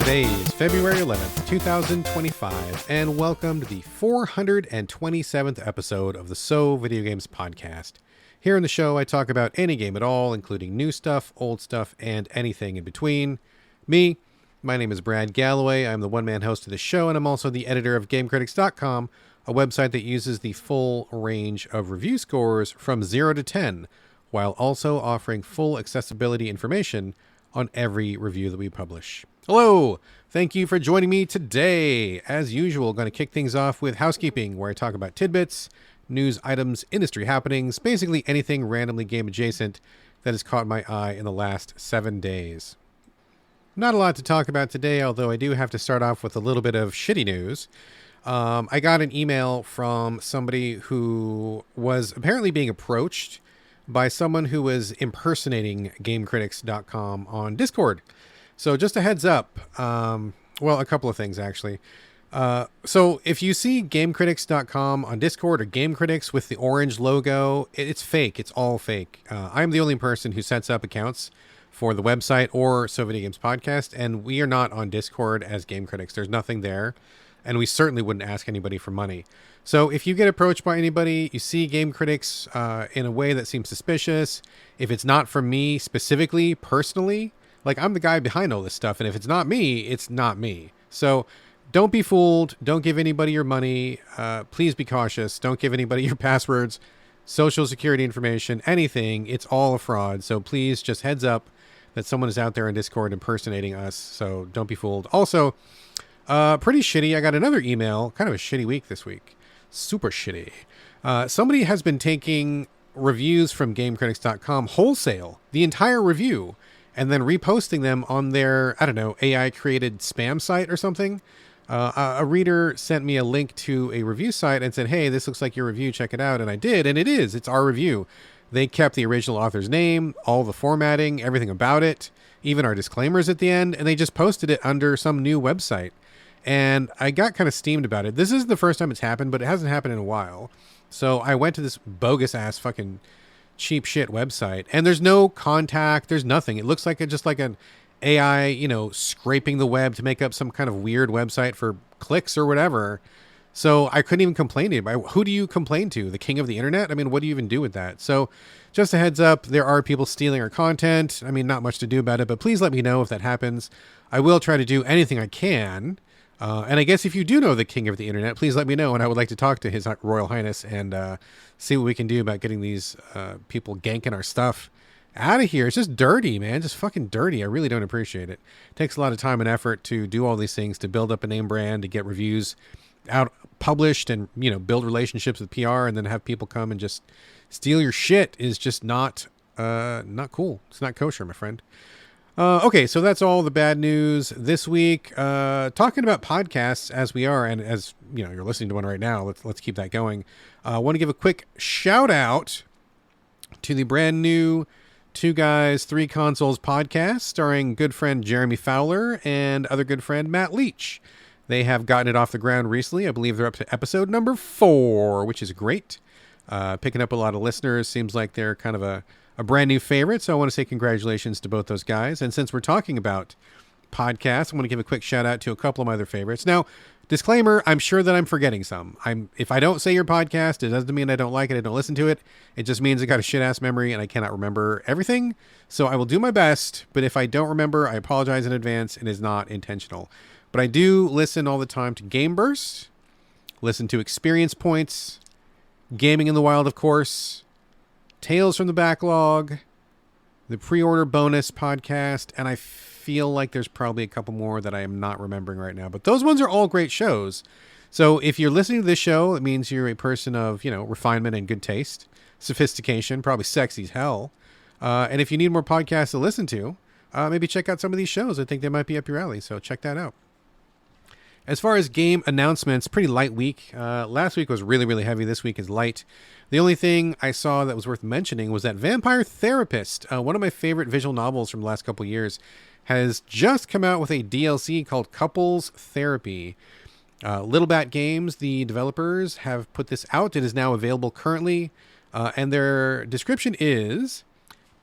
Today is February 11th, 2025, and welcome to the 427th episode of the Video Games podcast. Here in the show, I talk about any game at all, including new stuff, old stuff, and anything in between. My name is Brad Galloway. I'm the one-man host of the show, and I'm also the editor of GameCritics.com, a website that uses the full range of review scores from 0 to 10, while also offering full accessibility information on every review that we publish. Hello! Thank you for joining me today. As usual, going to kick things off with housekeeping, where I talk about tidbits, news items, industry happenings, basically anything randomly game adjacent that has caught my eye in the last 7 days. Not a lot to talk about today, although I do have to start off with a little bit of shitty news. I got an email from somebody who was apparently being approached by someone who was impersonating GameCritics.com on Discord. So just a heads up, well, a couple of things actually. So if you see GameCritics.com on Discord or GameCritics with the orange logo, it's fake. It's all fake. I'm the only person who sets up accounts for the website or Video Games podcast, and we are not on Discord as GameCritics. There's nothing there, and we certainly wouldn't ask anybody for money. So if you get approached by anybody, you see GameCritics in a way that seems suspicious, if it's not from me specifically, personally, like, I'm the guy behind all this stuff, and if it's not me, it's not me. So don't be fooled. Don't give anybody your money. Please be cautious. Don't give anybody your passwords, social security information, anything. It's all a fraud. So please, just heads up that someone is out there on Discord impersonating us. So don't be fooled. Also, pretty shitty. I got another email. Kind of a shitty week this week. Super shitty. Somebody has been taking reviews from GameCritics.com wholesale, the entire review, and then reposting them on their, I don't know, AI-created spam site or something. A reader sent me a link to a review site and said, hey, this looks like your review, check it out. And I did, and it is. It's our review. They kept the original author's name, all the formatting, everything about it, even our disclaimers at the end, and they just posted it under some new website. And I got kind of steamed about it. This is the first time it's happened, but it hasn't happened in a while. So I went to this bogus-ass fucking cheap shit website, and there's no contact, there's nothing. It looks like just like an AI, scraping the web to make up some kind of weird website for clicks or whatever. So I couldn't even complain to anybody. Who do you complain to? The king of the internet? I mean, what do you even do with that? So just a heads up, there are people stealing our content. I mean, not much to do about it, but please let me know if that happens. I will try to do anything I can. And I guess if you do know the king of the internet, please let me know, and I would like to talk to His Royal Highness and see what we can do about getting these people ganking our stuff out of here. It's just dirty, man. Just fucking dirty. I really don't appreciate it. It takes a lot of time and effort to do all these things, to build up a name brand, to get reviews out published, and build relationships with PR, and then have people come and just steal your shit is just not cool. It's not kosher, my friend. Okay, so that's all the bad news this week. Talking about podcasts as we are, and as you're listening to one right now, let's keep that going. I want to give a quick shout out to the brand new Two Guys, Three Consoles podcast, starring good friend Jeremy Fowler and other good friend Matt Leach. They have gotten it off the ground recently. I believe they're up to episode number 4, which is great. Picking up a lot of listeners. Seems like they're kind of a brand new favorite, so I want to say congratulations to both those guys. And since we're talking about podcasts, I want to give a quick shout out to a couple of my other favorites. Now, disclaimer, I'm sure that I'm forgetting some. If I don't say your podcast, it doesn't mean I don't like it, I don't listen to it. It just means I got a shit-ass memory and I cannot remember everything. So I will do my best, but if I don't remember, I apologize in advance. It is not intentional. But I do listen all the time to Game Burst, listen to Experience Points, Gaming in the Wild, of course, Tales from the Backlog, the Pre-Order Bonus podcast, and I feel like there's probably a couple more that I am not remembering right now. But those ones are all great shows. So if you're listening to this show, it means you're a person of, refinement and good taste, sophistication, probably sexy as hell. And if you need more podcasts to listen to, maybe check out some of these shows. I think they might be up your alley, so check that out. As far as game announcements, pretty light week. Last week was really, really heavy. This week is light. The only thing I saw that was worth mentioning was that Vampire Therapist, one of my favorite visual novels from the last couple of years, has just come out with a DLC called Couples Therapy. Little Bat Games, the developers, have put this out. It is now available currently, and their description is: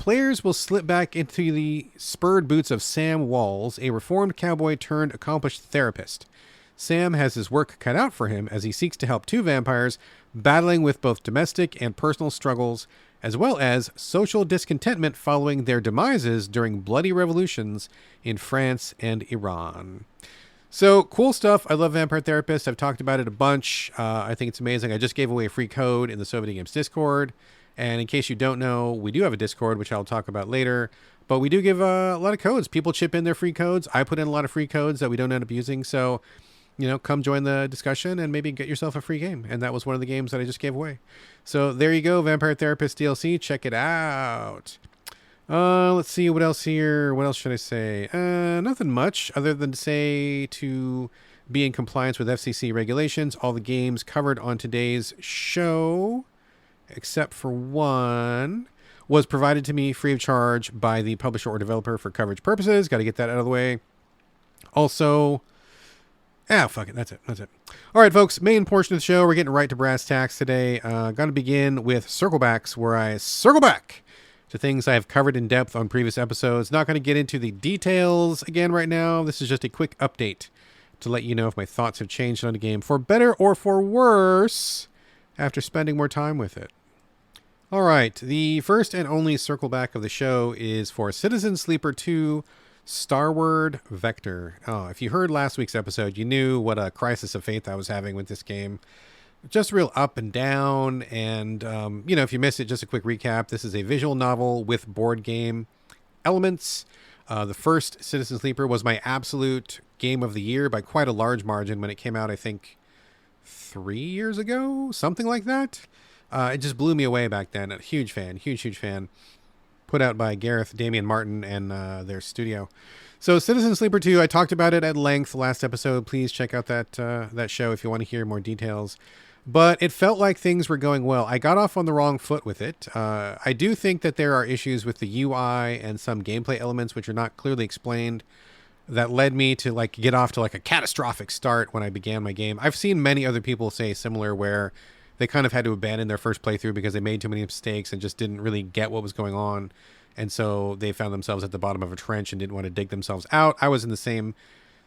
players will slip back into the spurred boots of Sam Walls, a reformed cowboy turned accomplished therapist. Sam has his work cut out for him as he seeks to help two vampires battling with both domestic and personal struggles, as well as social discontentment following their demises during bloody revolutions in France and Iran. So, cool stuff. I love Vampire Therapist. I've talked about it a bunch. I think it's amazing. I just gave away a free code in the So Videogames Discord. And in case you don't know, we do have a Discord, which I'll talk about later. But we do give a lot of codes. People chip in their free codes. I put in a lot of free codes that we don't end up using. So, come join the discussion and maybe get yourself a free game. And that was one of the games that I just gave away. So there you go, Vampire Therapist DLC. Check it out. Let's see what else here. What else should I say? Nothing much other than to say to be in compliance with FCC regulations. All the games covered on today's show, except for one, was provided to me free of charge by the publisher or developer for coverage purposes. Got to get that out of the way. Also, fuck it. That's it. All right, folks. Main portion of the show. We're getting right to brass tacks today. Going to begin with circlebacks, where I circle back to things I have covered in depth on previous episodes. Not going to get into the details again right now. This is just a quick update to let you know if my thoughts have changed on the game for better or for worse after spending more time with it. All right. The first and only circleback of the show is for Citizen Sleeper 2 Starward Vector. Oh, if you heard last week's episode, you knew what a crisis of faith I was having with this game. Just real up and down. And, if you missed it, just a quick recap. This is a visual novel with board game elements. The first Citizen Sleeper was my absolute game of the year by quite a large margin when it came out, I think, 3 years ago, something like that. It just blew me away back then. A huge fan. Put out by Gareth, Damian Martin, and their studio. So Citizen Sleeper 2, I talked about it at length last episode. Please check out that show if you want to hear more details. But it felt like things were going well. I got off on the wrong foot with it. I do think that there are issues with the UI and some gameplay elements which are not clearly explained that led me to get off to a catastrophic start when I began my game. I've seen many other people say similar, where they kind of had to abandon their first playthrough because they made too many mistakes and just didn't really get what was going on. And so they found themselves at the bottom of a trench and didn't want to dig themselves out. I was in the same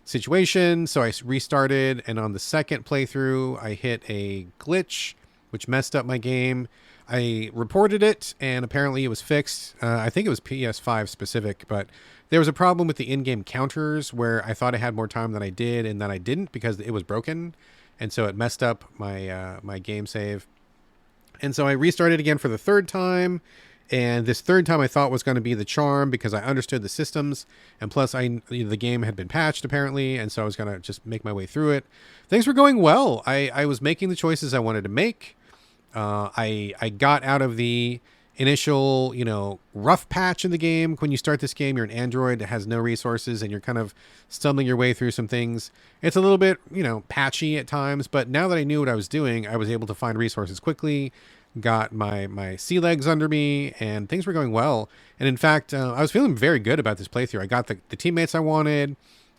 situation, so I restarted, and on the second playthrough I hit a glitch which messed up my game. I reported it, and apparently it was fixed. I think it was PS5 specific, but there was a problem with the in-game counters where I thought I had more time than I did, and then I didn't because it was broken, and so it messed up my my game save. And so I restarted again for the third time. And this third time I thought was going to be the charm because I understood the systems, and plus the game had been patched apparently, and so I was going to just make my way through it. Things were going well. I was making the choices I wanted to make. I got out of the initial, rough patch in the game. When you start this game, you're an android that has no resources, and you're kind of stumbling your way through some things. It's a little bit, patchy at times, but now that I knew what I was doing, I was able to find resources quickly. Got my sea legs under me, and things were going well. And in fact, I was feeling very good about this playthrough. I got the teammates I wanted.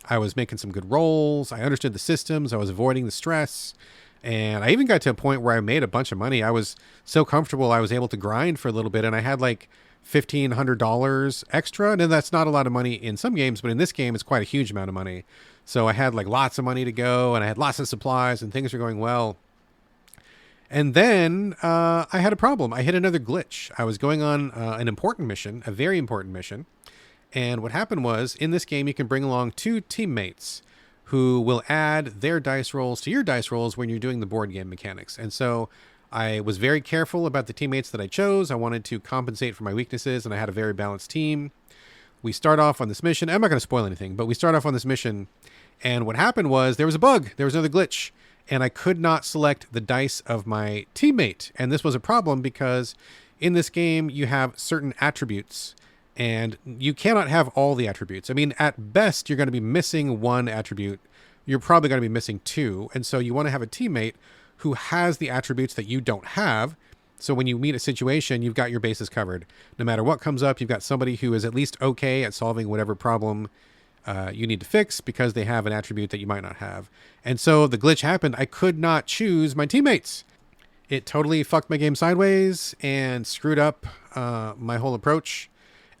I was making some good rolls. I understood the systems. I was avoiding the stress. And I even got to a point where I made a bunch of money. I was so comfortable I was able to grind for a little bit, and I had $1,500 extra. And that's not a lot of money in some games, but in this game, it's quite a huge amount of money. So I had lots of money to go, and I had lots of supplies, and things were going well. And then I had a problem. I hit another glitch. I was going on an important mission, a very important mission. And what happened was, in this game, you can bring along two teammates who will add their dice rolls to your dice rolls when you're doing the board game mechanics. And so I was very careful about the teammates that I chose. I wanted to compensate for my weaknesses, and I had a very balanced team. We start off on this mission. I'm not going to spoil anything, but we start off on this mission. And what happened was there was a bug. There was another glitch. And I could not select the dice of my teammate. And this was a problem because in this game, you have certain attributes, and you cannot have all the attributes. I mean, at best, you're going to be missing one attribute. You're probably going to be missing two. And so you want to have a teammate who has the attributes that you don't have. So when you meet a situation, you've got your bases covered. No matter what comes up, you've got somebody who is at least okay at solving whatever problem you need to fix because they have an attribute that you might not have. And so the glitch happened. I could not choose my teammates. It totally fucked my game sideways and screwed up my whole approach.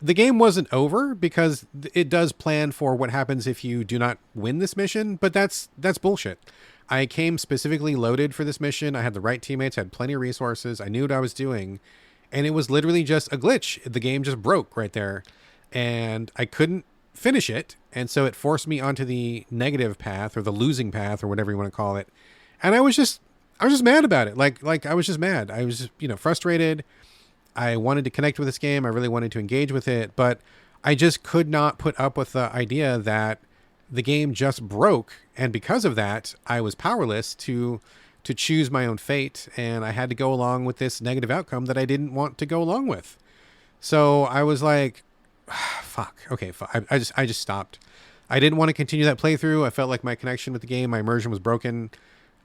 The game wasn't over because it does plan for what happens if you do not win this mission, but that's bullshit. I came specifically loaded for this mission. I had the right teammates, had plenty of resources. I knew what I was doing, and it was literally just a glitch. The game just broke right there, and I couldn't finish it, and so it forced me onto the negative path or the losing path or whatever you want to call it. And I was just mad about it. Like I was just mad. I was just, frustrated. I wanted to connect with this game. I really wanted to engage with it, but I just could not put up with the idea that the game just broke. And because of that, I was powerless to choose my own fate. And I had to go along with this negative outcome that I didn't want to go along with. So I was like, fuck. Okay. I just stopped. I didn't want to continue that playthrough. I felt like my connection with the game, my immersion was broken.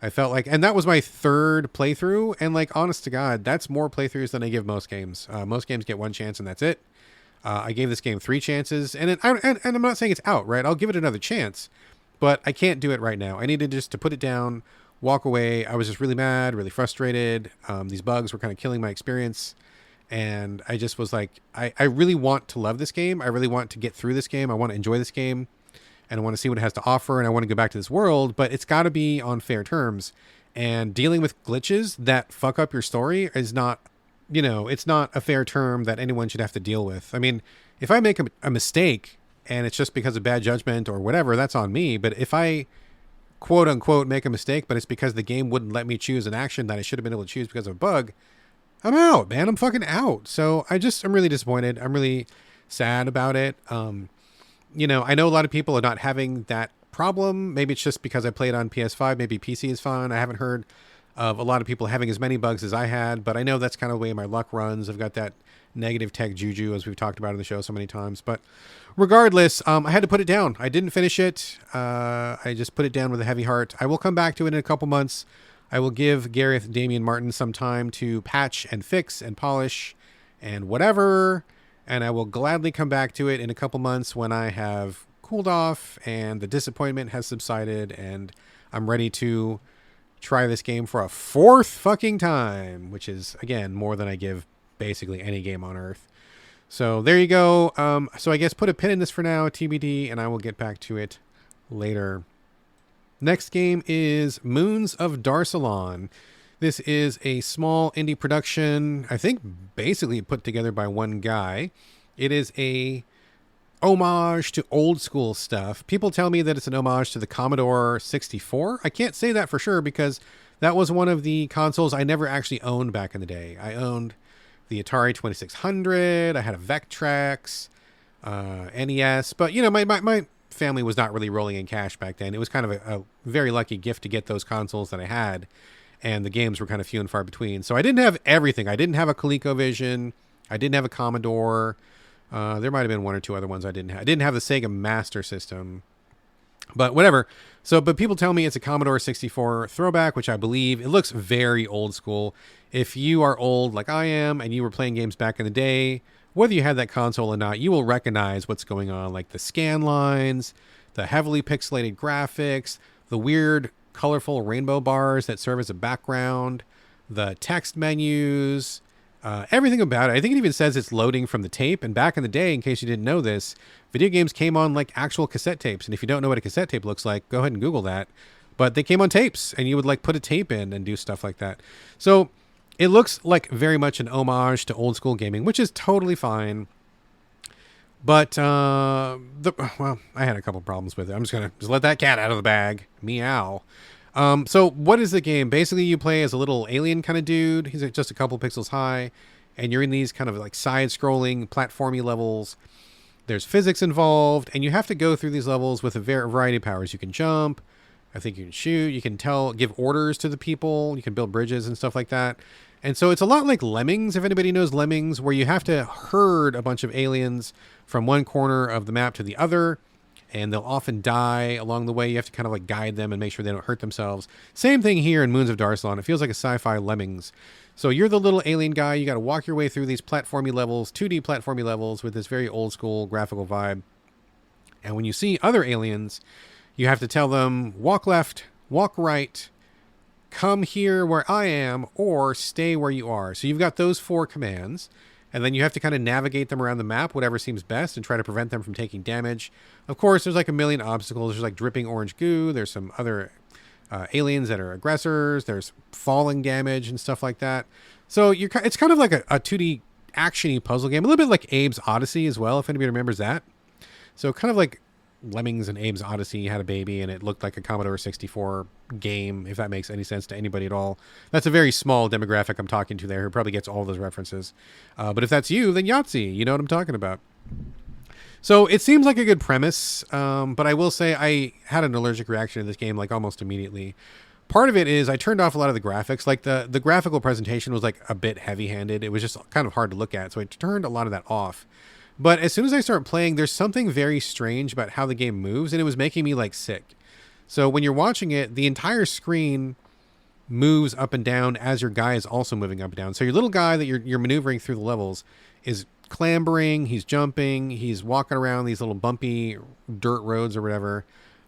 I felt like, and that was my third playthrough. And like, honest to God, that's more playthroughs than I give most games. Most games get one chance and that's it. I gave this game 3 chances, and I'm not saying it's out, right? I'll give it another chance, but I can't do it right now. I needed just to put it down, walk away. I was just really mad, really frustrated. These bugs were kind of killing my experience. And I just was like, I really want to love this game. I really want to get through this game. I want to enjoy this game. And I want to see what it has to offer, and I want to go back to this world, but it's got to be on fair terms. And dealing with glitches that fuck up your story is not, it's not a fair term that anyone should have to deal with. I mean, if I make a mistake and it's just because of bad judgment or whatever, that's on me. But if I, quote unquote, make a mistake, but it's because the game wouldn't let me choose an action that I should have been able to choose because of a bug, I'm out, man. I'm fucking out. So I'm really disappointed. I'm really sad about it. I know a lot of people are not having that problem. Maybe it's just because I played on PS5. Maybe PC is fine. I haven't heard of a lot of people having as many bugs as I had, but I know that's kind of the way my luck runs. I've got that negative tech juju, as we've talked about in the show so many times. But regardless, I had to put it down. I didn't finish it. I just put it down with a heavy heart. I will come back to it in a couple months. I will give Gareth Damian Martin some time to patch and fix and polish and whatever. And I will gladly come back to it in a couple months when I have cooled off and the disappointment has subsided and I'm ready to try this game for a 4th fucking time, which is, again, more than I give basically any game on Earth. So there you go. So I guess put a pin in this for now, TBD, and I will get back to it later. Next game is Moons of Darsalon. This is a small indie production, I think basically put together by one guy. It is a homage to old school stuff. People tell me that it's an homage to the Commodore 64. I can't say that for sure because that was one of the consoles I never actually owned back in the day. I owned the Atari 2600. I had a Vectrex, NES, but my family was not really rolling in cash back then. It was kind of a very lucky gift to get those consoles that I had. And the games were kind of few and far between. So I didn't have everything. I didn't have a ColecoVision. I didn't have a Commodore. There might have been 1 or 2 other ones I didn't have. I didn't have the Sega Master System. But whatever. But people tell me it's a Commodore 64 throwback, which I believe. It looks very old school. If you are old like I am and you were playing games back in the day, whether you had that console or not, you will recognize what's going on. Like the scan lines, the heavily pixelated graphics, the weird colorful rainbow bars that serve as a background, the text menus, everything about it. I think it even says it's loading from the tape. And back in the day, in case you didn't know this, video games came on like actual cassette tapes. And if you don't know what a cassette tape looks like, go ahead and Google that. But they came on tapes and you would like put a tape in and do stuff like that. So it looks like very much an homage to old school gaming, which is totally fine. But, I had a couple problems with it. I'm just going to let that cat out of the bag. Meow. So what is the game? Basically, you play as a little alien kind of dude. He's just a couple pixels high. And you're in these kind of like side-scrolling, platformy levels. There's physics involved. And you have to go through these levels with a variety of powers. You can jump. I think you can shoot. You can give orders to the people. You can build bridges and stuff like that. And so it's a lot like Lemmings, if anybody knows Lemmings, where you have to herd a bunch of aliens from one corner of the map to the other, and they'll often die along the way. You have to kind of like guide them and make sure they don't hurt themselves. Same thing here in Moons of Darsalon. It feels like a sci-fi Lemmings. So you're the little alien guy. You got to walk your way through these platformy levels, 2D platformy levels with this very old school graphical vibe. And when you see other aliens, you have to tell them, walk left, walk right, come here where I am, or stay where you are. So you've got those 4 commands. and then you have to kind of navigate them around the map, whatever seems best, and try to prevent them from taking damage. Of course, there's like a million obstacles. There's like dripping orange goo. There's some other aliens that are aggressors. There's falling damage and stuff like that. So it's kind of like a 2D action-y puzzle game, a little bit like Abe's Odyssey as well, if anybody remembers that. So kind of like Lemmings and Abe's Odyssey had a baby, and it looked like a Commodore 64 game, if that makes any sense to anybody at all. That's a very small demographic I'm talking to there, who probably gets all those references. But if that's you, then Yahtzee, you know what I'm talking about. So it seems like a good premise, but I will say I had an allergic reaction to this game like almost immediately. Part of it is I turned off a lot of the graphics. Like the graphical presentation was like a bit heavy-handed. It was just kind of hard to look at, so I turned a lot of that off. But as soon as I start playing, there's something very strange about how the game moves, and it was making me like sick. So when you're watching it, the entire screen moves up and down as your guy is also moving up and down. So your little guy that you're maneuvering through the levels is clambering, he's jumping, he's walking around these little bumpy dirt roads or whatever.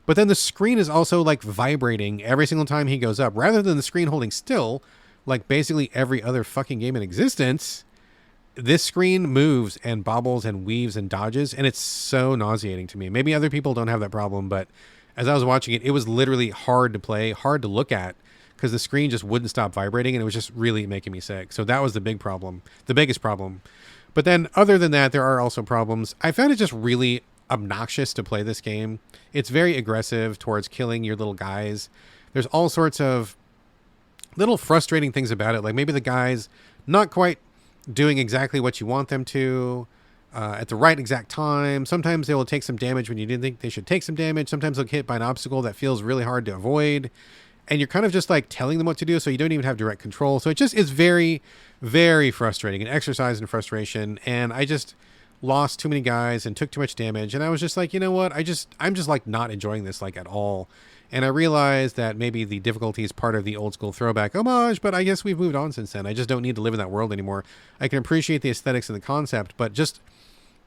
But then the screen is also like vibrating every single time he goes up, rather than the screen holding still, like basically every other fucking game in existence. This screen moves and bobbles and weaves and dodges, and it's so nauseating to me. Maybe other people don't have that problem, but as I was watching it, it was literally hard to play, hard to look at, because the screen just wouldn't stop vibrating, and it was just really making me sick. So that was the big problem, the biggest problem. But then other than that, there are also problems. I found it just really obnoxious to play this game. It's very aggressive towards killing your little guys. There's all sorts of little frustrating things about it. Like maybe the guys not quite doing exactly what you want them to at the right exact time. Sometimes they will take some damage when you didn't think they should take some damage. Sometimes they'll get hit by an obstacle that feels really hard to avoid. And you're kind of just like telling them what to do, so you don't even have direct control. So it just is very, very frustrating, an exercise in frustration. And I just lost too many guys and took too much damage. And I was just like, you know what? I'm just like not enjoying this like at all. And I realized that maybe the difficulty is part of the old school throwback homage, but I guess we've moved on since then. I just don't need to live in that world anymore. I can appreciate the aesthetics and the concept, but just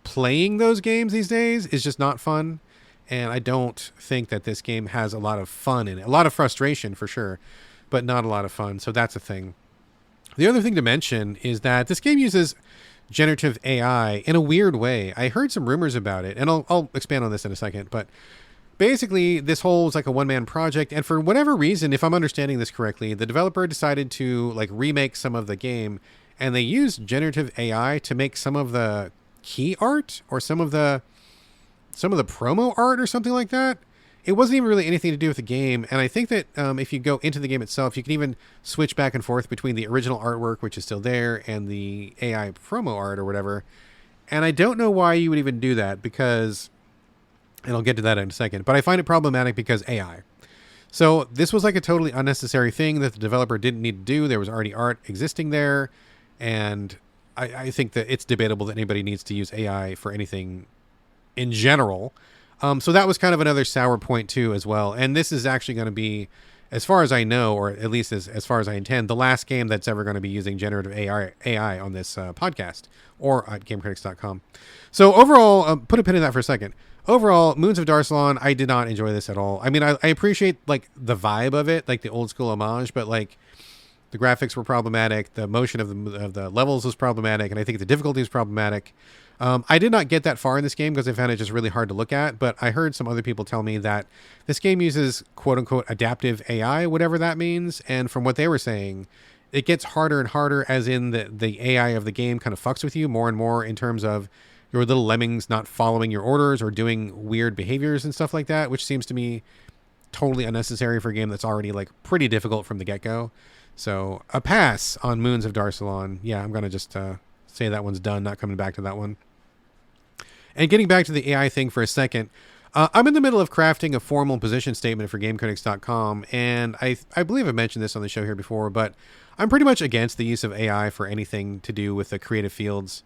playing those games these days is just not fun. And I don't think that this game has a lot of fun in it. A lot of frustration for sure, but not a lot of fun. So that's a thing. The other thing to mention is that this game uses generative AI in a weird way. I heard some rumors about it, and I'll expand on this in a second, but basically this whole is like a one-man project, and for whatever reason, if I'm understanding this correctly, the developer decided to like remake some of the game, and they used generative AI to make some of the key art or some of the promo art or something like that. It wasn't even really anything to do with the game, and I think that if you go into the game itself, you can even switch back and forth between the original artwork, which is still there, and the AI promo art or whatever. And I don't know why you would even do that, because, and I'll get to that in a second, but I find it problematic because AI. So this was like a totally unnecessary thing that the developer didn't need to do. There was already art existing there, and I think that it's debatable that anybody needs to use AI for anything in general. So that was kind of another sour point too as well. And this is actually going to be, as far as I know, or at least as far as I intend, the last game that's ever going to be using generative AI on this podcast or at GameCritics.com. So overall, put a pin in that for a second. Overall, Moons of Darsalon, I did not enjoy this at all. I mean, I appreciate like the vibe of it, like the old school homage, but like the graphics were problematic. The motion of the levels was problematic. And I think the difficulty is problematic. I did not get that far in this game because I found it just really hard to look at, but I heard some other people tell me that this game uses quote-unquote adaptive AI, whatever that means, and from what they were saying, it gets harder and harder, as in the AI of the game kind of fucks with you more and more in terms of your little lemmings not following your orders or doing weird behaviors and stuff like that, which seems to me totally unnecessary for a game that's already like pretty difficult from the get-go. So a pass on Moons of Darsalon. Yeah, I'm going to just say that one's done, not coming back to that one. And getting back to the AI thing for a second, I'm in the middle of crafting a formal position statement for GameCritics.com, and I believe I've mentioned this on the show here before, but I'm pretty much against the use of AI for anything to do with the creative fields.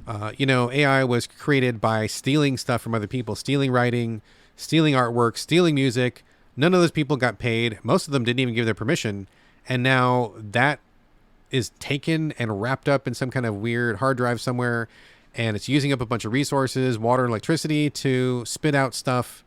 AI was created by stealing stuff from other people, stealing writing, stealing artwork, stealing music. None of those people got paid. Most of them didn't even give their permission, and now that is taken and wrapped up in some kind of weird hard drive somewhere, and it's using up a bunch of resources, water and electricity, to spit out stuff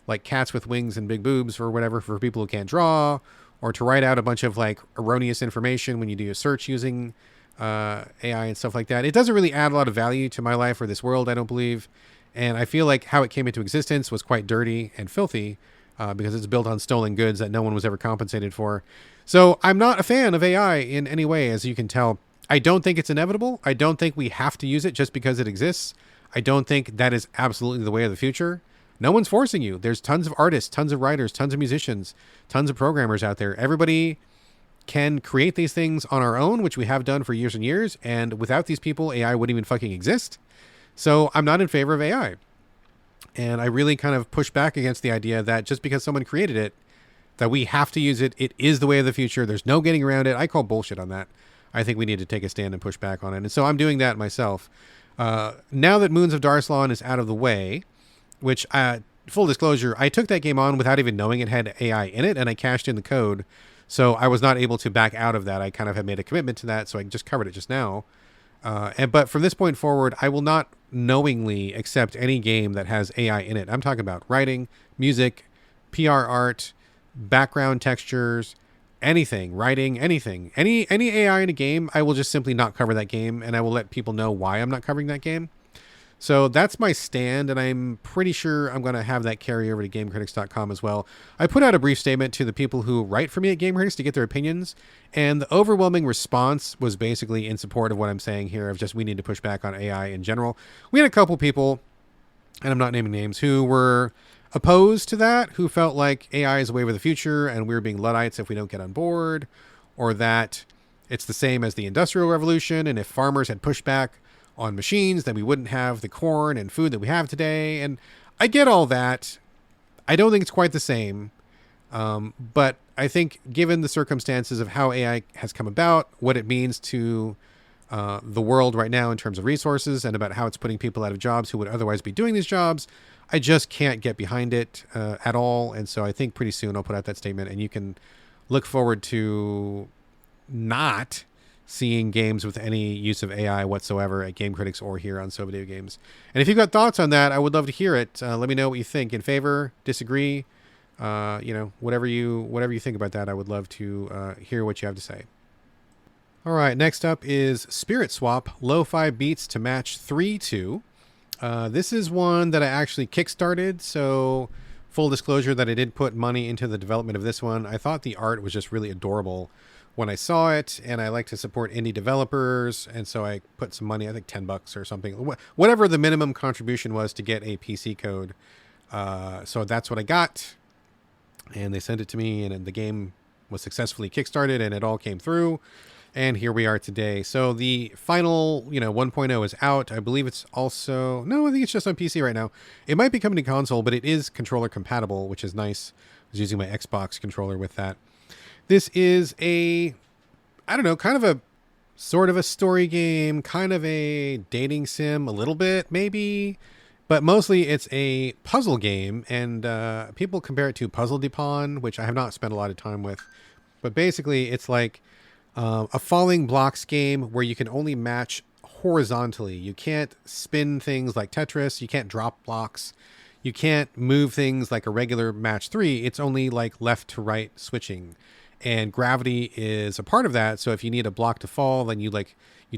like cats with wings and big boobs or whatever for people who can't draw, or to write out a bunch of like erroneous information when you do a search using AI and stuff like that. It doesn't really add a lot of value to my life or this world, I don't believe. And I feel like how it came into existence was quite dirty and filthy because it's built on stolen goods that no one was ever compensated for. So I'm not a fan of AI in any way, as you can tell. I don't think it's inevitable. I don't think we have to use it just because it exists. I don't think that is absolutely the way of the future. No one's forcing you. There's tons of artists, tons of writers, tons of musicians, tons of programmers out there. Everybody can create these things on our own, which we have done for years and years. And without these people, AI wouldn't even fucking exist. So I'm not in favor of AI. And I really kind of push back against the idea that just because someone created it, that we have to use it. It is the way of the future. There's no getting around it. I call bullshit on that. I think we need to take a stand and push back on it. And so I'm doing that myself. Now that Moons of Darsalon is out of the way, which, full disclosure, I took that game on without even knowing it had AI in it, and I cashed in the code. So I was not able to back out of that. I kind of had made a commitment to that, so I just covered it just now. But from this point forward, I will not knowingly accept any game that has AI in it. I'm talking about writing, music, PR art, background textures, anything, writing, anything. Any AI in a game, I will just simply not cover that game, and I will let people know why I'm not covering that game. So that's my stand, and I'm pretty sure I'm going to have that carry over to GameCritics.com as well. I put out a brief statement to the people who write for me at Game Critics to get their opinions, and the overwhelming response was basically in support of what I'm saying here, of just we need to push back on AI in general. We had a couple people, and I'm not naming names, who were opposed to that, who felt like AI is the way of the future, and we're being Luddites if we don't get on board, or that it's the same as the Industrial Revolution, and if farmers had pushed back on machines, then we wouldn't have the corn and food that we have today. And I get all that. I don't think it's quite the same. But I think given the circumstances of how AI has come about, what it means to the world right now in terms of resources, and about how it's putting people out of jobs who would otherwise be doing these jobs, I just can't get behind it at all. And so I think pretty soon I'll put out that statement, and you can look forward to not seeing games with any use of AI whatsoever at Game Critics or here on So Video Games. And if you've got thoughts on that, I would love to hear it. Let me know what you think. In favor, disagree, whatever you think about that, I would love to hear what you have to say. All right, next up is Spirit Swap, Lo-Fi Beats to Match 3-2. This is one that I actually kickstarted, so full disclosure that I did put money into the development of this one. I thought the art was just really adorable when I saw it, and I like to support indie developers, and so I put some money, I think $10 or something, whatever the minimum contribution was to get a PC code. So that's what I got, and they sent it to me, and the game was successfully kickstarted, and it all came through, and here we are today. So the final, 1.0 is out. I believe it's also, no, I think it's just on PC right now. It might be coming to console, but it is controller compatible, which is nice. I was using my Xbox controller with that. This is kind of a sort of a story game, kind of a dating sim, a little bit maybe, but mostly it's a puzzle game, and people compare it to Puzzle Depon, which I have not spent a lot of time with, but basically it's like a falling blocks game where you can only match horizontally. You can't spin things like Tetris, you can't drop blocks, you can't move things like a regular match 3, it's only like left to right switching. And gravity is a part of that. So if you need a block to fall, then you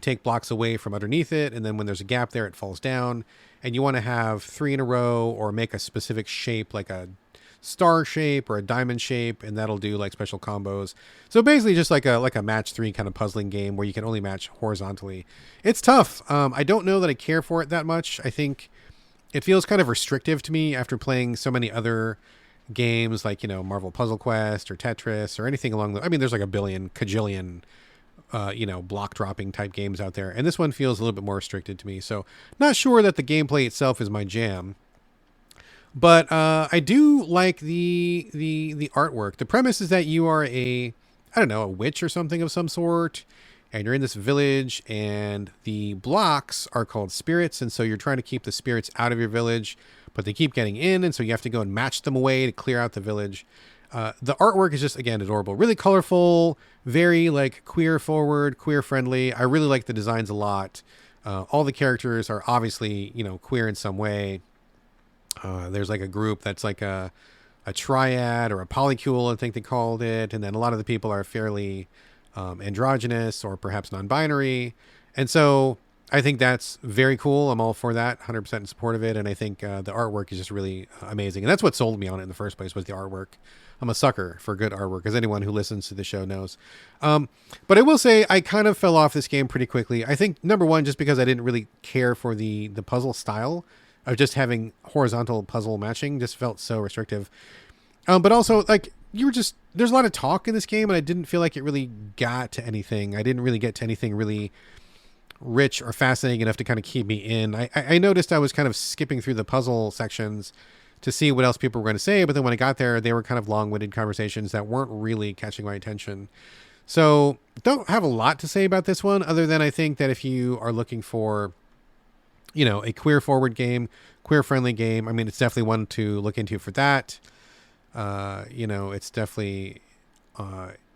take blocks away from underneath it. And then when there's a gap there, it falls down. And you want to have 3 in a row or make a specific shape, like a star shape or a diamond shape. And that'll do like special combos. So basically just like a match 3 kind of puzzling game where you can only match horizontally. It's tough. I don't know that I care for it that much. I think it feels kind of restrictive to me after playing so many other games like, Marvel Puzzle Quest or Tetris or anything along there's like a kajillion, block dropping type games out there. And this one feels a little bit more restricted to me. So not sure that the gameplay itself is my jam, but I do like the artwork. The premise is that you are a witch or something of some sort, and you're in this village, and the blocks are called spirits. And so you're trying to keep the spirits out of your village, but they keep getting in, and so you have to go and match them away to clear out the village. The artwork is just, again, adorable. Really colorful, very, queer forward, queer friendly. I really like the designs a lot. All the characters are obviously, queer in some way. There's, a group that's like a triad or a polycule, I think they called it, and then a lot of the people are fairly androgynous or perhaps non-binary. And so I think that's very cool. I'm all for that, 100% in support of it. And I think the artwork is just really amazing. And that's what sold me on it in the first place, was the artwork. I'm a sucker for good artwork, as anyone who listens to the show knows. But I will say I kind of fell off this game pretty quickly. I think, number one, just because I didn't really care for the puzzle style of just having horizontal puzzle matching, just felt so restrictive. But also, like, there's a lot of talk in this game, and I didn't feel like it really got to anything. I didn't really get to anything really rich or fascinating enough to kind of keep me in. I noticed I was kind of skipping through the puzzle sections to see what else people were going to say, but then when I got there, they were kind of long-winded conversations that weren't really catching my attention. So don't have a lot to say about this one, other than I think that if you are looking for, a queer-forward game, queer-friendly game, I mean, it's definitely one to look into for that. It's definitely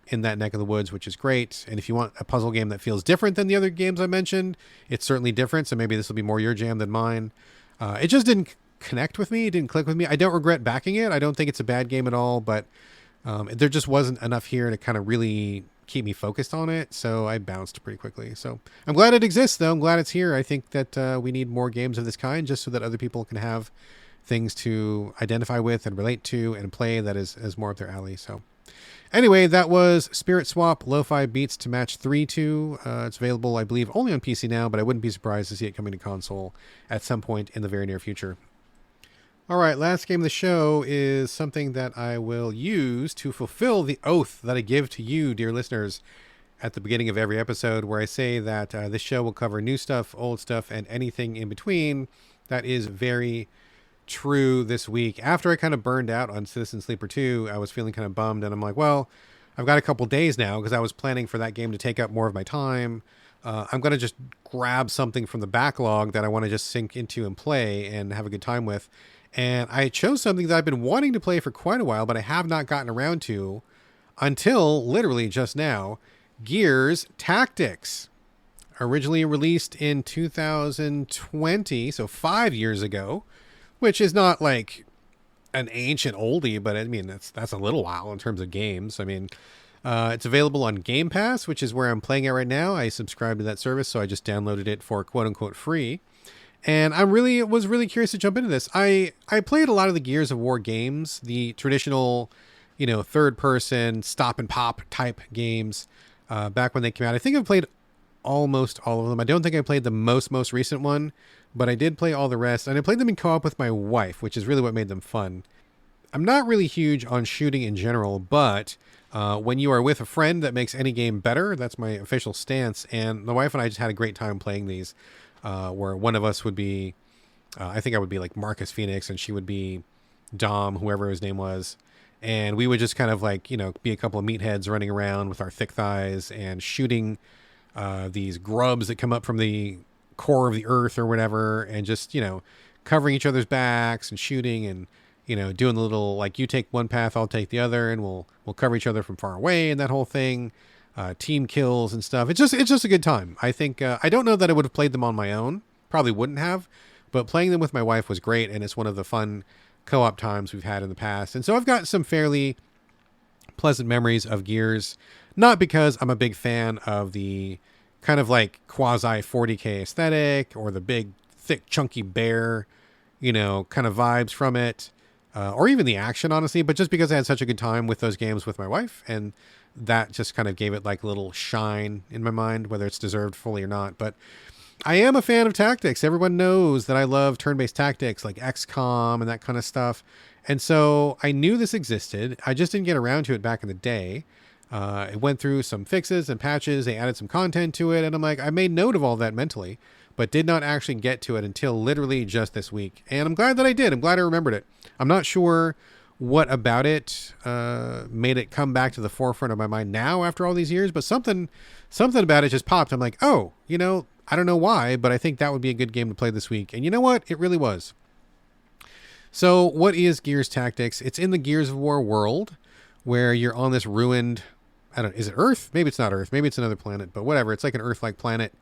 in that neck of the woods, which is great. And if you want a puzzle game that feels different than the other games I mentioned, it's certainly different. So maybe this will be more your jam than mine. It just didn't connect with me. It didn't click with me. I don't regret backing it. I don't think it's a bad game at all, but there just wasn't enough here to kind of really keep me focused on it. So I bounced pretty quickly. So I'm glad it exists, though. I'm glad it's here. I think that we need more games of this kind, just so that other people can have things to identify with and relate to and play that is more up their alley. So anyway, that was Spirit Swap Lo-Fi Beats to Match 3 to. It's available, I believe, only on PC now, but I wouldn't be surprised to see it coming to console at some point in the very near future. All right, last game of the show is something that I will use to fulfill the oath that I give to you, dear listeners, at the beginning of every episode, where I say that this show will cover new stuff, old stuff, and anything in between. That is very true this week. After I kind of burned out on Citizen Sleeper 2, I was feeling kind of bummed, and I'm like, well, I've got a couple days now, because I was planning for that game to take up more of my time. I'm going to just grab something from the backlog that I want to just sink into and play and have a good time with. And I chose something that I've been wanting to play for quite a while, but I have not gotten around to until literally just now. Gears Tactics. Originally released in 2020, so 5 years ago, which is not like an ancient oldie, but I mean, that's a little while in terms of games. I mean, it's available on Game Pass, which is where I'm playing it right now. I subscribed to that service, so I just downloaded it for quote unquote free. And I was really curious to jump into this. I played a lot of the Gears of War games, the traditional, third person stop and pop type games, back when they came out. I think I've played almost all of them. I don't think I played the most recent one, but I did play all the rest, and I played them in co-op with my wife, which is really what made them fun. I'm not really huge on shooting in general, but when you are with a friend, that makes any game better. That's my official stance, and my wife and I just had a great time playing these. Where one of us would be, I think I would be like Marcus Phoenix, and she would be Dom, whoever his name was. And we would just kind of like, be a couple of meatheads running around with our thick thighs and shooting these grubs that come up from the core of the earth or whatever, and just, covering each other's backs and shooting and, doing the little, like, you take one path, I'll take the other, and we'll cover each other from far away and that whole thing. Team kills and stuff. It's just a good time. I think, I don't know that I would have played them on my own. Probably wouldn't have, but playing them with my wife was great. And it's one of the fun co-op times we've had in the past. And so I've got some fairly pleasant memories of Gears, not because I'm a big fan of the kind of like quasi 40K aesthetic or the big, thick, chunky bear, kind of vibes from it, or even the action, honestly, but just because I had such a good time with those games with my wife, and that just kind of gave it like a little shine in my mind, whether it's deserved fully or not. But I am a fan of tactics. Everyone knows that I love turn-based tactics like XCOM and that kind of stuff. And so I knew this existed. I just didn't get around to it back in the day. It went through some fixes and patches. They added some content to it. And I'm like, I made note of all that mentally, but did not actually get to it until literally just this week. And I'm glad that I did. I'm glad I remembered it. I'm not sure what about it made it come back to the forefront of my mind now after all these years, but something about it just popped. I'm like, oh, I don't know why, but I think that would be a good game to play this week. And you know what? It really was. So what is Gears Tactics? It's in the Gears of War world where you're on this ruined, is it Earth? Maybe it's not Earth. Maybe it's another planet, but whatever. It's like an Earth-like planet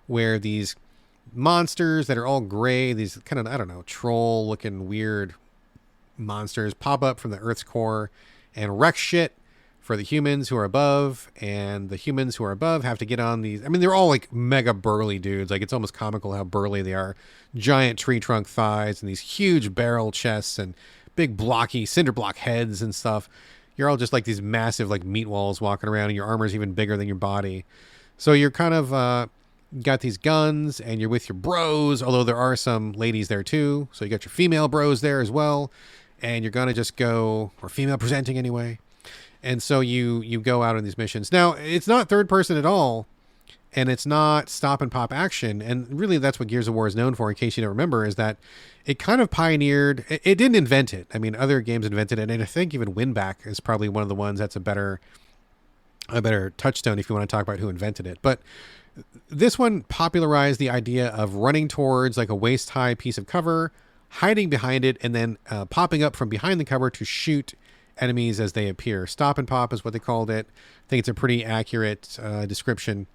where these monsters that are all gray, these kind of, troll-looking weird monsters pop up from the Earth's core and wreck shit for the humans who are above, and the humans who are above have to get on these. I mean, they're all like mega burly dudes. Like, it's almost comical how burly they are. Giant tree trunk thighs and these huge barrel chests and big blocky cinder block heads and stuff. You're all just like these massive like meat walls walking around, and your armor's even bigger than your body. So you're kind of got these guns, and you're with your bros, although there are some ladies there too. So you got your female bros there as well, and you're gonna just go, or female presenting anyway. And so you go out on these missions. Now, it's not third person at all, and it's not stop and pop action. And really, that's what Gears of War is known for, in case you don't remember, is that it kind of pioneered, it didn't invent it. I mean, other games invented it, and I think even Winback is probably one of the ones that's a better touchstone if you want to talk about who invented it. But this one popularized the idea of running towards like a waist-high piece of cover, hiding behind it, and then popping up from behind the cover to shoot enemies as they appear. Stop and pop is what they called it. I think it's a pretty accurate description.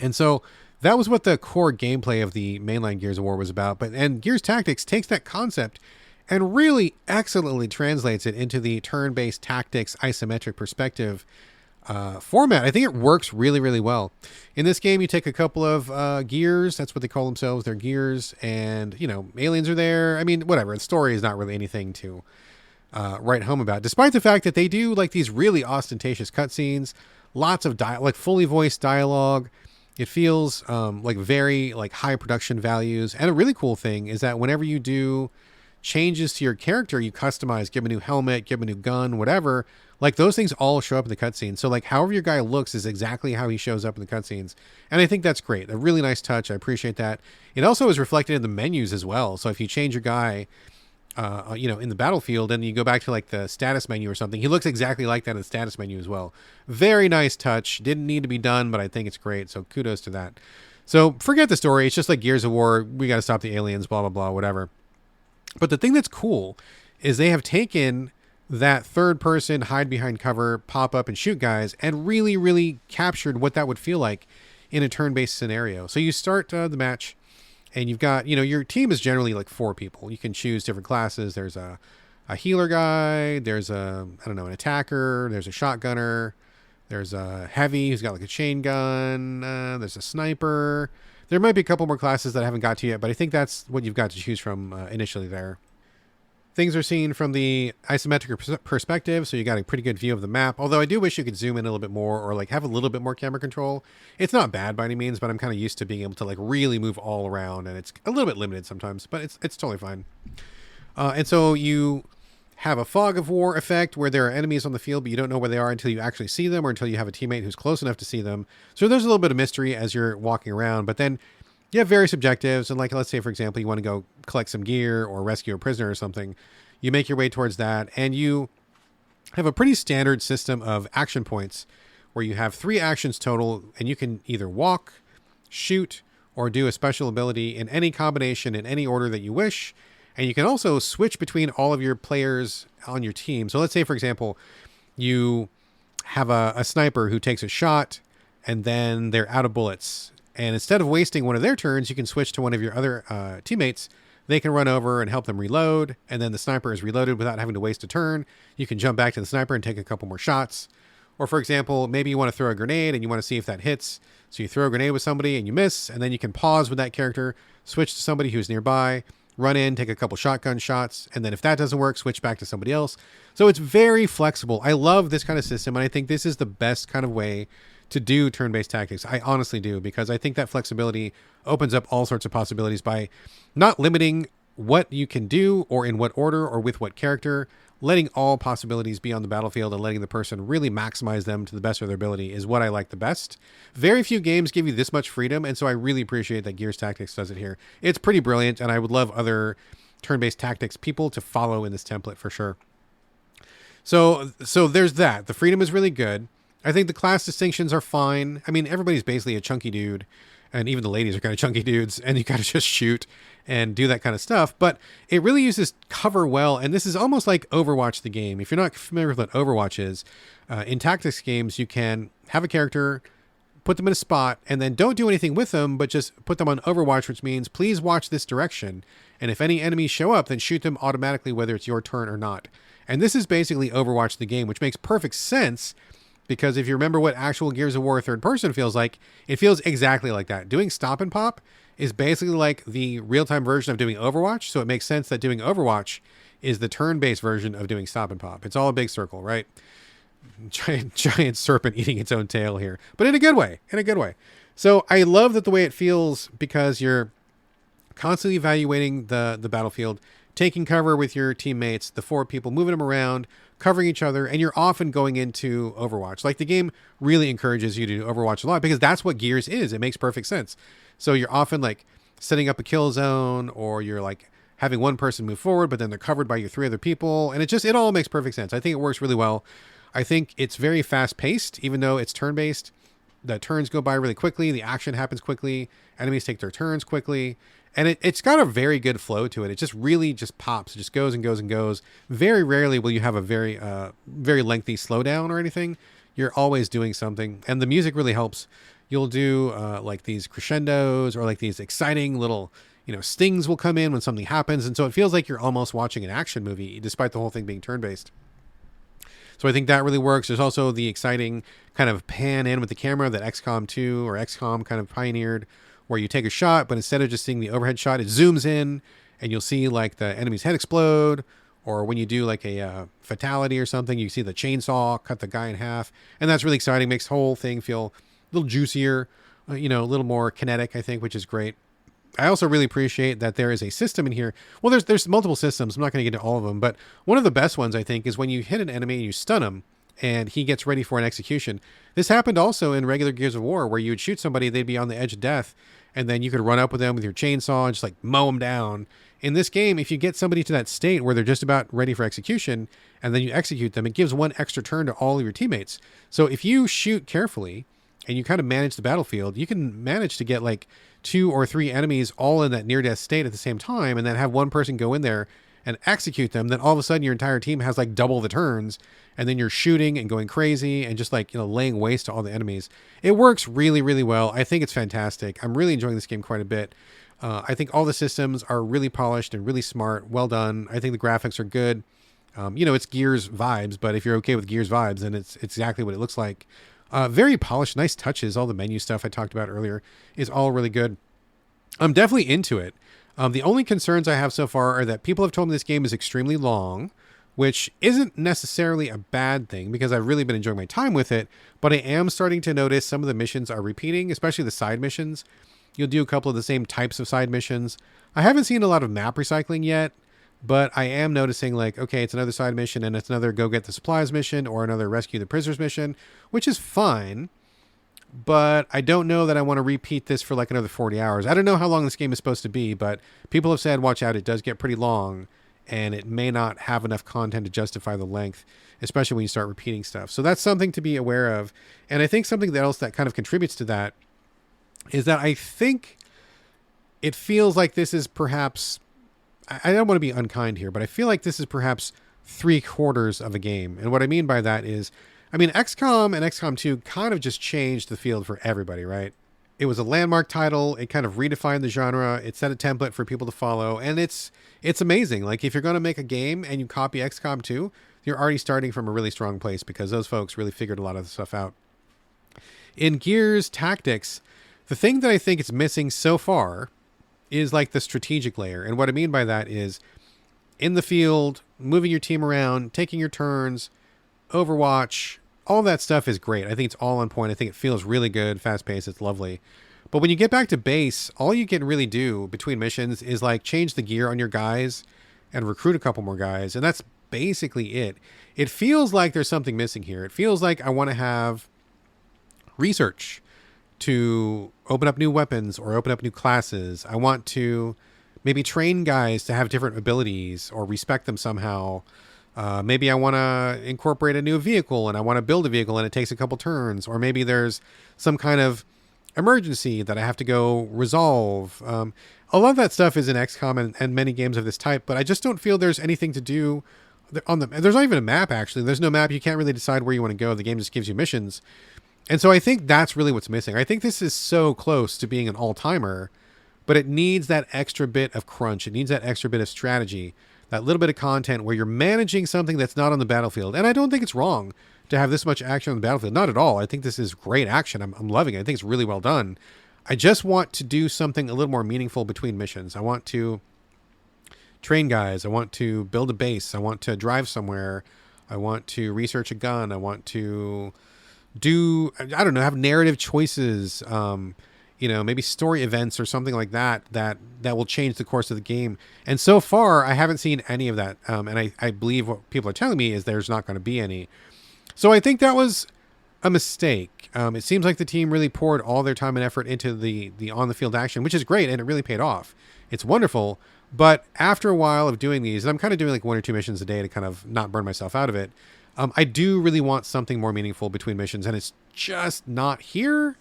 And so that was what the core gameplay of the mainline Gears of War was about. And Gears Tactics takes that concept and really excellently translates it into the turn-based tactics isometric perspective format. I think it works really, really well. In this game, you take a couple of gears. That's what they call themselves. They're gears. And, aliens are there. I mean, whatever. The story is not really anything to write home about, despite the fact that they do like these really ostentatious cutscenes, lots of like fully voiced dialogue. It feels like very like high production values. And a really cool thing is that whenever you do changes to your character, you customize, give him a new helmet, give him a new gun, whatever, like those things all show up in the cutscenes. So like however your guy looks is exactly how he shows up in the cutscenes. And I think that's great. A really nice touch. I appreciate that. It also is reflected in the menus as well. So if you change your guy, in the battlefield, and you go back to like the status menu or something, he looks exactly like that in the status menu as well. Very nice touch. Didn't need to be done, but I think it's great. So kudos to that. So forget the story. It's just like Gears of War. We got to stop the aliens, blah, blah, blah, whatever. But the thing that's cool is they have taken that third person hide behind cover, pop up and shoot guys, and really, really captured what that would feel like in a turn-based scenario. So you start the match, and you've got, your team is generally like 4 people. You can choose different classes. There's a healer guy. There's an attacker. There's a shotgunner. There's a heavy who's got like a chain gun. There's a sniper. There might be a couple more classes that I haven't got to yet, but I think that's what you've got to choose from initially there. Things are seen from the isometric perspective, so you got a pretty good view of the map. Although I do wish you could zoom in a little bit more, or like have a little bit more camera control. It's not bad by any means, but I'm kind of used to being able to like really move all around, and it's a little bit limited sometimes, but it's totally fine. And so you have a fog of war effect where there are enemies on the field, but you don't know where they are until you actually see them, or until you have a teammate who's close enough to see them. So there's a little bit of mystery as you're walking around, but then you have various objectives. And like, let's say, for example, you want to go collect some gear or rescue a prisoner or something. You make your way towards that, and you have a pretty standard system of action points where you have 3 actions total, and you can either walk, shoot, or do a special ability in any combination in any order that you wish. And you can also switch between all of your players on your team. So let's say, for example, you have a sniper who takes a shot, and then they're out of bullets. And instead of wasting one of their turns, you can switch to one of your other teammates. They can run over and help them reload, and then the sniper is reloaded without having to waste a turn. You can jump back to the sniper and take a couple more shots. Or for example, maybe you want to throw a grenade and you want to see if that hits. So you throw a grenade with somebody and you miss, and then you can pause with that character, switch to somebody who's nearby, run in, take a couple shotgun shots, and then if that doesn't work, switch back to somebody else. So it's very flexible. I love this kind of system, and I think this is the best kind of way to do turn-based tactics. I honestly do, because I think that flexibility opens up all sorts of possibilities by not limiting what you can do or in what order or with what character. Letting all possibilities be on the battlefield and letting the person really maximize them to the best of their ability is what I like the best. Very few games give you this much freedom, and so I really appreciate that Gears Tactics does it here. It's pretty brilliant, and I would love other turn-based tactics people to follow in this template for sure. So there's that. The freedom is really good. I think the class distinctions are fine. I mean, everybody's basically a chunky dude, and even the ladies are kind of chunky dudes, and you got to just shoot and do that kind of stuff. But it really uses cover well, and this is almost like Overwatch the game. If you're not familiar with what Overwatch is, in tactics games, you can have a character, put them in a spot, and then don't do anything with them, but just put them on Overwatch, which means please watch this direction. And if any enemies show up, then shoot them automatically, whether it's your turn or not. And this is basically Overwatch the game, which makes perfect sense because if you remember what actual Gears of War third person feels like, it feels exactly like that. Doing stop and pop is basically like the real-time version of doing Overwatch. So it makes sense that doing Overwatch is the turn-based version of doing stop and pop. It's all a big circle, right? Giant serpent eating its own tail here, but in a good way, So I love that the way it feels because you're constantly evaluating the battlefield, taking cover with your teammates, the 4 people, moving them around, covering each other, and you're often going into Overwatch. Like the game really encourages you to do Overwatch a lot because that's what Gears is. It makes perfect sense. So you're often like setting up a kill zone, or you're like having one person move forward, but then they're covered by your 3 other people. And it all makes perfect sense. I think it works really well. I think it's very fast paced, even though it's turn based. The turns go by really quickly. The action happens quickly. Enemies take their turns quickly. And it's got a very good flow to it. It just really just pops. It just goes and goes and goes. Very rarely will you have a very lengthy slowdown or anything. You're always doing something. And the music really helps. You'll do like these crescendos or like these exciting little, stings will come in when something happens. And so it feels like you're almost watching an action movie, despite the whole thing being turn-based. So I think that really works. There's also the exciting kind of pan in with the camera that XCOM 2 or XCOM kind of pioneered, where you take a shot, but instead of just seeing the overhead shot, it zooms in and you'll see like the enemy's head explode. Or when you do like a fatality or something, you see the chainsaw cut the guy in half. And that's really exciting. Makes the whole thing feel a little juicier, a little more kinetic, I think, which is great. I also really appreciate that there is a system in here. Well, there's multiple systems. I'm not going to get into all of them, but one of the best ones, I think, is when you hit an enemy and you stun him and he gets ready for an execution. This happened also in regular Gears of War, where you would shoot somebody, they'd be on the edge of death, and then you could run up with them with your chainsaw and just like mow them down. In this game, if you get somebody to that state where they're just about ready for execution and then you execute them, it gives 1 extra turn to all of your teammates. So if you shoot carefully and you kind of manage the battlefield, you can manage to get like 2 or 3 enemies all in that near-death state at the same time, and then have one person go in there and execute them. Then all of a sudden your entire team has like double the turns, and then you're shooting and going crazy and just like, laying waste to all the enemies. It works really, really well. I think it's fantastic. I'm really enjoying this game quite a bit. I think all the systems are really polished and really smart. Well done. I think the graphics are good. It's Gears vibes, but if you're okay with Gears vibes, then it's exactly what it looks like. Very polished, nice touches. All the menu stuff I talked about earlier is all really good. I'm definitely into it. The only concerns I have so far are that people have told me this game is extremely long, which isn't necessarily a bad thing because I've really been enjoying my time with it, but I am starting to notice some of the missions are repeating, especially the side missions. You'll do a couple of the same types of side missions. I haven't seen a lot of map recycling yet, but I am noticing like, okay, it's another side mission and it's another go get the supplies mission or another rescue the prisoners mission, which is fine. But I don't know that I want to repeat this for like another 40 hours. I don't know how long this game is supposed to be, but people have said, watch out, it does get pretty long and it may not have enough content to justify the length, especially when you start repeating stuff. So that's something to be aware of. And I think something else that kind of contributes to that is that I think it feels like this is perhaps, I don't want to be unkind here, but I feel like this is perhaps 3/4 of a game. And what I mean by that is, XCOM and XCOM 2 kind of just changed the field for everybody, right? It was a landmark title. It kind of redefined the genre. It set a template for people to follow. And it's amazing. Like if you're going to make a game and you copy XCOM 2, you're already starting from a really strong place because those folks really figured a lot of the stuff out. In Gears Tactics, the thing that I think is missing so far is like the strategic layer. And what I mean by that is in the field, moving your team around, taking your turns, Overwatch, all that stuff is great. I think it's all on point. I think it feels really good, fast paced. It's lovely. But when you get back to base, all you can really do between missions is like change the gear on your guys and recruit a couple more guys. And that's basically it. It feels like there's something missing here. It feels like I want to have research to open up new weapons or open up new classes. I want to maybe train guys to have different abilities or respect them somehow. Maybe I want to incorporate a new vehicle and I want to build a vehicle and it takes a couple turns. Or maybe there's some kind of emergency that I have to go resolve. A lot of that stuff is in XCOM and many games of this type, but I just don't feel there's anything to do on there's not even a map, actually. There's no map. You can't really decide where you want to go. The game just gives you missions. And so I think that's really what's missing. I think this is so close to being an all-timer, but it needs that extra bit of crunch. It needs that extra bit of strategy, that little bit of content where you're managing something that's not on the battlefield. And I don't think it's wrong to have this much action on the battlefield. Not at all. I think this is great action. I'm loving it. I think it's really well done. I just want to do something a little more meaningful between missions. I want to train guys. I want to build a base. I want to drive somewhere. I want to research a gun. I want to do, I don't know, have narrative choices, maybe story events or something like that will change the course of the game. And so far, I haven't seen any of that. And I believe what people are telling me is there's not going to be any. So I think that was a mistake. It seems like the team really poured all their time and effort into the on-the-field action, which is great, and it really paid off. It's wonderful. But after a while of doing these, and I'm kind of doing like 1 or 2 missions a day to kind of not burn myself out of it, I do really want something more meaningful between missions, and it's just not here,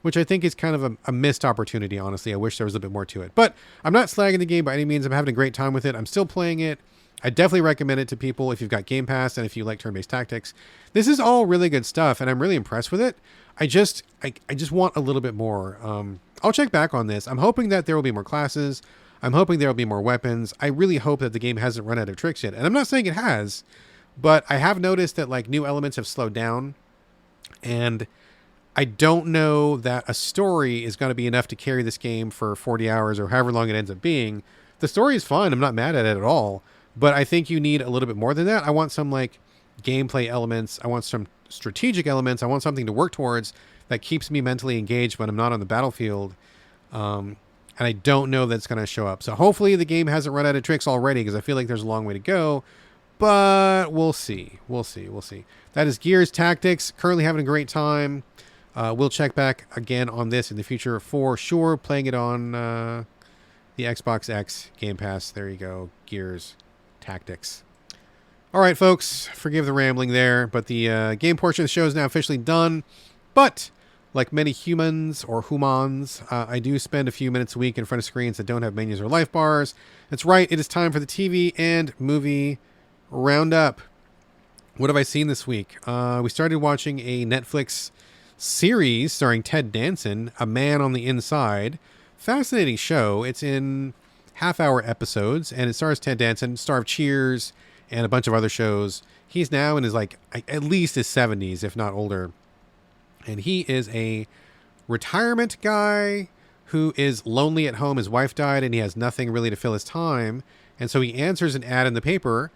which I think is kind of a missed opportunity, honestly. I wish there was a bit more to it. But I'm not slagging the game by any means. I'm having a great time with it. I'm still playing it. I definitely recommend it to people if you've got Game Pass and if you like turn-based tactics. This is all really good stuff, and I'm really impressed with it. I just want a little bit more. I'll check back on this. I'm hoping that there will be more classes. I'm hoping there will be more weapons. I really hope that the game hasn't run out of tricks yet. And I'm not saying it has, but I have noticed that like new elements have slowed down. And I don't know that a story is going to be enough to carry this game for 40 hours or however long it ends up being. The story is fun. I'm not mad at it at all. But I think you need a little bit more than that. I want some like gameplay elements. I want some strategic elements. I want something to work towards that keeps me mentally engaged when I'm not on the battlefield. And I don't know that's going to show up. So hopefully the game hasn't run out of tricks already, because I feel like there's a long way to go. But we'll see. We'll see. That is Gears Tactics. Currently having a great time. We'll check back again on this in the future for sure. Playing it on the Xbox X Game Pass. There you go. Gears Tactics. All right, folks. Forgive the rambling there. But the game portion of the show is now officially done. But like many humans, I do spend a few minutes a week in front of screens that don't have menus or life bars. That's right, it is time for the TV and movie roundup. What have I seen this week? We started watching a Netflix series starring Ted Danson, A Man on the Inside. Fascinating show. It's in half-hour episodes, and it stars Ted Danson, star of Cheers, and a bunch of other shows. He's now in his, at least his 70s, if not older. And he is a retirement guy who is lonely at home. His wife died and he has nothing really to fill his time. And so he answers an ad in the paper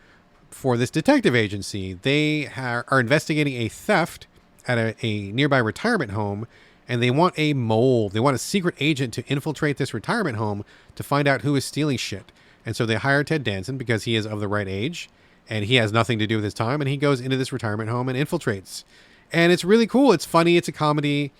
for this detective agency. They are investigating a theft at a nearby retirement home, and they want a mole. They want a secret agent to infiltrate this retirement home to find out who is stealing shit. And so they hire Ted Danson because he is of the right age and he has nothing to do with his time. And he goes into this retirement home and infiltrates. And it's really cool. It's funny. It's a comedy.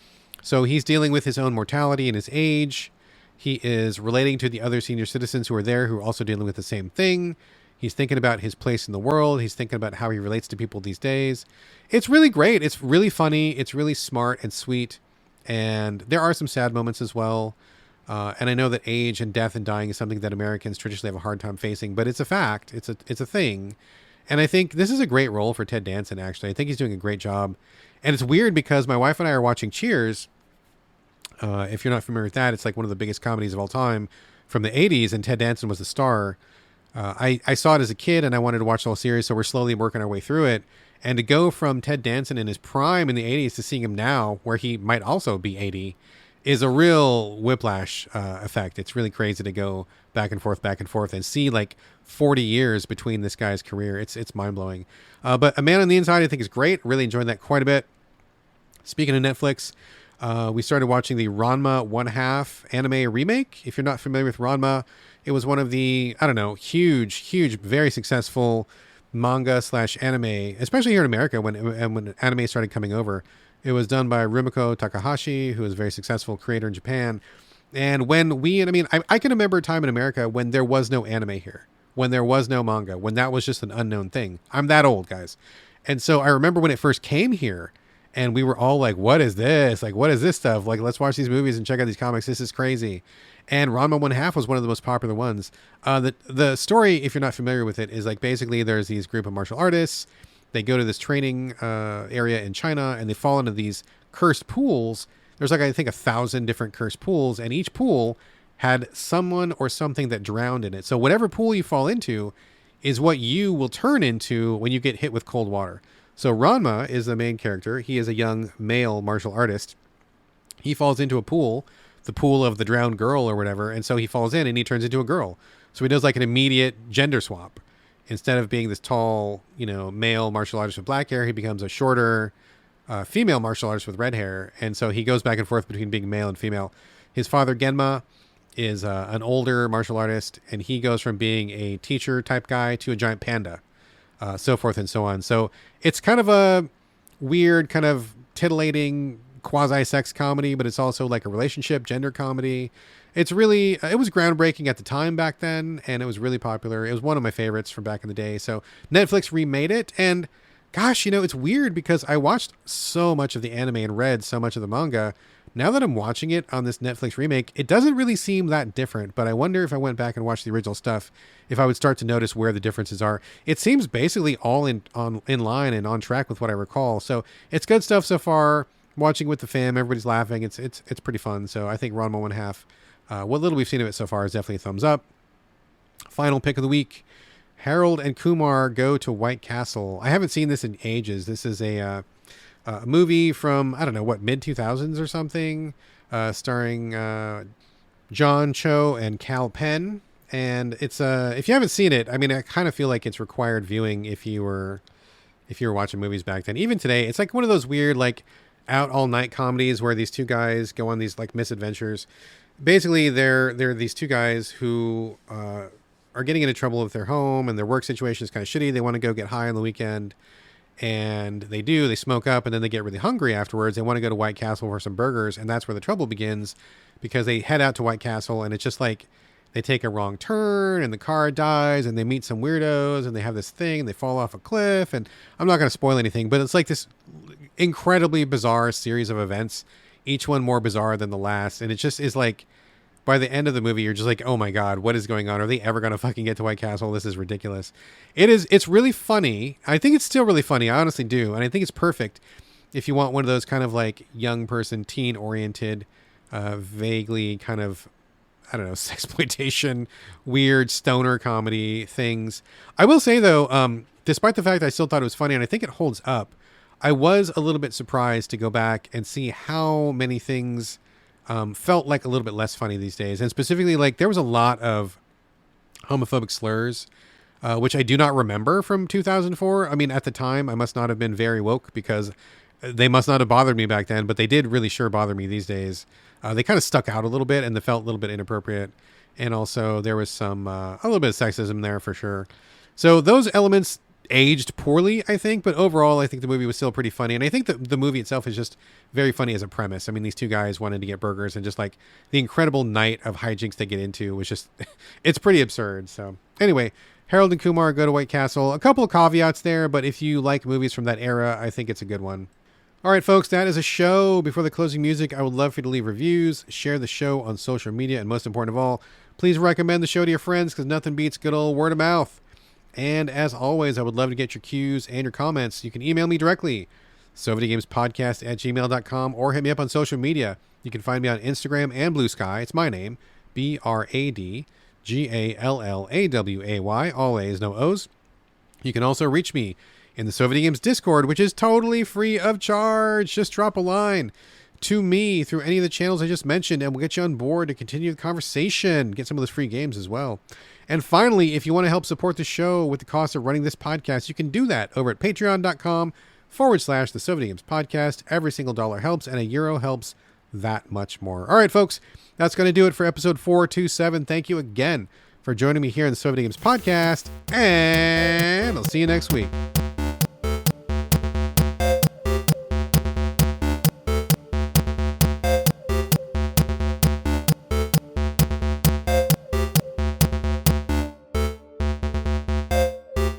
So he's dealing with his own mortality and his age. He is relating to the other senior citizens who are there, who are also dealing with the same thing. He's thinking about his place in the world. He's thinking about how he relates to people these days. It's really great. It's really funny. It's really smart and sweet. And there are some sad moments as well. And I know that age and death and dying is something that Americans traditionally have a hard time facing, but it's a fact. It's a thing. And I think this is a great role for Ted Danson, actually. I think he's doing a great job. And it's weird because my wife and I are watching Cheers. If you're not familiar with that, it's like one of the biggest comedies of all time from the 80s, and Ted Danson was the star. I saw it as a kid, and I wanted to watch the whole series, so we're slowly working our way through it. And to go from Ted Danson in his prime in the 80s to seeing him now, where he might also be 80, is a real whiplash effect. It's really crazy to go back and forth and see like 40 years between this guy's career. It's mind-blowing. But A Man on the Inside, I think, is great. Really enjoyed that quite a bit. Speaking of Netflix, we started watching the Ranma 1/2 anime remake. If you're not familiar with Ranma, it was one of the, huge, very successful manga/anime, especially here in America when anime started coming over. It was done by Rumiko Takahashi, who is a very successful creator in Japan. And I can remember a time in America when there was no anime here, when there was no manga, when that was just an unknown thing. I'm that old, guys. And so I remember when it first came here, and we were all like, what is this? Like, what is this stuff? Like, let's watch these movies and check out these comics. This is crazy. And Ranma 1/2 was one of the most popular ones. The story, if you're not familiar with it, is like basically there's these group of martial artists. They go to this training area in China, and they fall into these cursed pools. There's I think 1,000 different cursed pools, and each pool had someone or something that drowned in it. So whatever pool you fall into is what you will turn into when you get hit with cold water. So Ranma is the main character. He is a young male martial artist. He falls into a pool, the pool of the drowned girl or whatever, and so he falls in and he turns into a girl. So he does like an immediate gender swap. Instead of being this tall, male martial artist with black hair, he becomes a shorter female martial artist with red hair. And so he goes back and forth between being male and female. His father, Genma, is an older martial artist, and he goes from being a teacher type guy to a giant panda, so forth and so on. So it's kind of a weird, kind of titillating quasi-sex comedy, but it's also like a relationship, gender comedy. It was groundbreaking at the time back then, and it was really popular. It was one of my favorites from back in the day. So Netflix remade it, and gosh, it's weird because I watched so much of the anime and read so much of the manga. Now that I'm watching it on this Netflix remake, it doesn't really seem that different, but I wonder if I went back and watched the original stuff, if I would start to notice where the differences are. It seems basically all in line and on track with what I recall. So it's good stuff so far. Watching with the fam, everybody's laughing. It's pretty fun. So I think Ranma 1/2, what little we've seen of it so far is definitely a thumbs up. Final pick of the week. Harold and Kumar Go to White Castle. I haven't seen this in ages. This is a movie from, I don't know, mid-2000s or something, starring John Cho and Cal Penn. And it's if you haven't seen it, I mean, I kind of feel like it's required viewing if you were watching movies back then. Even today, it's like one of those weird, like, out all night comedies where these two guys go on these like misadventures. Basically, they're these two guys who are getting into trouble with their home, and their work situation is kind of shitty. They want to go get high on the weekend, and they smoke up, and then they get really hungry afterwards. They want to go to White Castle for some burgers, and that's where the trouble begins, because they head out to White Castle, and it's just like they take a wrong turn, and the car dies, and they meet some weirdos, and they have this thing, and they fall off a cliff, and I'm not going to spoil anything, but it's like this incredibly bizarre series of events, each one more bizarre than the last, and it just is like, by the end of the movie, you're just like, oh my God, what is going on? Are they ever going to fucking get to White Castle? This is ridiculous. It's really funny. I think it's still really funny. I honestly do. And I think it's perfect if you want one of those kind of like young person, teen oriented, vaguely kind of, I don't know, sexploitation, weird stoner comedy things. I will say though, despite the fact I still thought it was funny, and I think it holds up, I was a little bit surprised to go back and see how many things felt like a little bit less funny these days. And specifically, like, there was a lot of homophobic slurs, which I do not remember from 2004. I mean, at the time, I must not have been very woke, because they must not have bothered me back then, but they did really sure bother me these days. They kind of stuck out a little bit, and they felt a little bit inappropriate. And also, there was a little bit of sexism there for sure. So those elements aged poorly, I think, but overall I think the movie was still pretty funny, and I think that the movie itself is just very funny as a premise. I mean, these two guys wanted to get burgers, and just like the incredible night of hijinks they get into was just it's pretty absurd. So anyway, Harold and Kumar Go to White Castle. A couple of caveats there, but if you like movies from that era, I think it's a good one. All right, folks, that is a show. Before the closing music, I would love for you to leave reviews, share the show on social media, and most important of all, please recommend the show to your friends, because nothing beats good old word of mouth. And as always, I would love to get your cues and your comments. You can email me directly, sovideogamespodcast@gmail.com, or hit me up on social media. You can find me on Instagram and Blue Sky. It's my name, BradGallaway, all A's, no O's. You can also reach me in the Soviet Games Discord, which is totally free of charge. Just drop a line to me through any of the channels I just mentioned, and we'll get you on board to continue the conversation, get some of those free games as well. And finally, if you want to help support the show with the cost of running this podcast, you can do that over at patreon.com/the Soviet Games Podcast. Every single dollar helps, and €1 helps that much more. All right, folks, that's going to do it for episode 427. Thank you again for joining me here in the Soviet Games Podcast, and I'll see you next week.